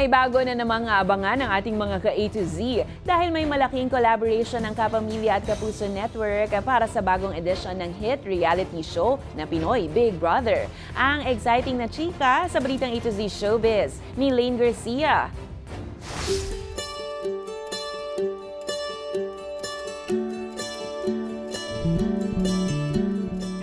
May bago na namang abangan ng ating mga ka-A to Z dahil may malaking collaboration ng Kapamilya at Kapuso Network para sa bagong edisyon ng hit reality show na Pinoy Big Brother. Ang exciting na chika sa balitang A to Z Showbiz ni Lane Garcia.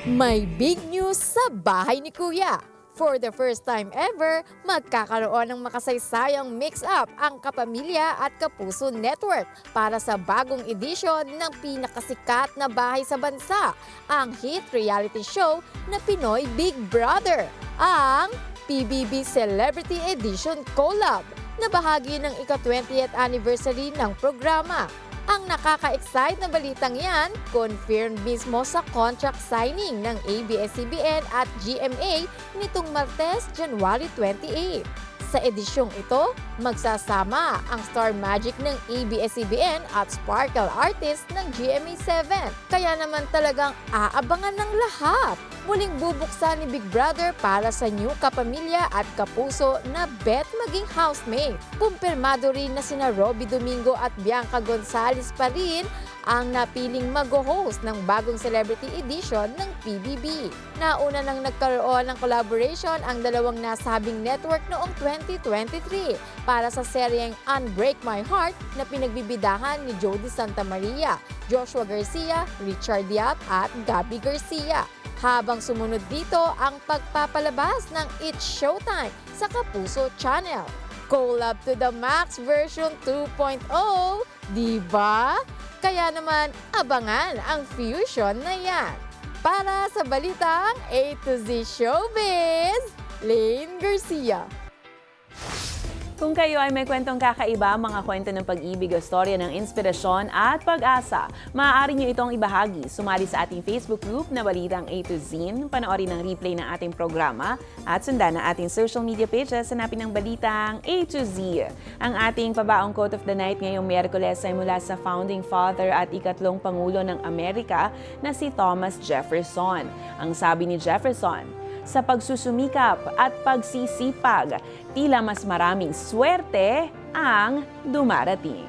May big news sa bahay ni Kuya. For the first time ever, magkakaroon ng makasaysayang mix-up ang Kapamilya at Kapuso Network para sa bagong edisyon ng pinakasikat na bahay sa bansa, ang hit reality show na Pinoy Big Brother, ang PBB Celebrity Edition Collab, na bahagi ng ika-20th anniversary ng programa. Ang nakaka-excite na balitang yan, confirmed mismo sa contract signing ng ABS-CBN at GMA nitong Martes, January 28. Sa edisyong ito, magsasama ang Star Magic ng ABS-CBN at Sparkle Artist ng GMA7. Kaya naman talagang aabangan ng lahat. Muling bubuksan ni Big Brother para sa new Kapamilya at Kapuso na bet maging housemate. Kumpirmado rin na sina Robbie Domingo at Bianca Gonzalez pa rin ang napiling mag-host ng bagong celebrity edition ng PBB. Nauna nang nagkaroon ng collaboration ang dalawang nasabing network noong 2023 para sa seryeng Unbreak My Heart na pinagbibidahan ni Jody Santa Maria, Joshua Garcia, Richard Yap at Gabby Garcia. Habang sumunod dito ang pagpapalabas ng It's Showtime sa Kapuso Channel. Collab to the Max version 2.0, diba? Kaya naman, abangan ang fusion na yan. Para sa balitang A to Z Showbiz, Lane Garcia. Kung kayo ay may kwentong kakaiba, mga kwento ng pag-ibig o storya ng inspirasyon at pag-asa, maaari nyo itong ibahagi. Sumali sa ating Facebook group na Balitang A to Z, panoorin ang replay ng ating programa at sundan ang ating social media pages, hanapin ang Balitang A to Z. Ang ating pabaong quote of the night ngayong Miyerkules ay mula sa founding father at ikatlong Pangulo ng Amerika na si Thomas Jefferson. Ang sabi ni Jefferson, sa pagsusumikap at pagsisipag, tila mas maraming swerte ang dumarating.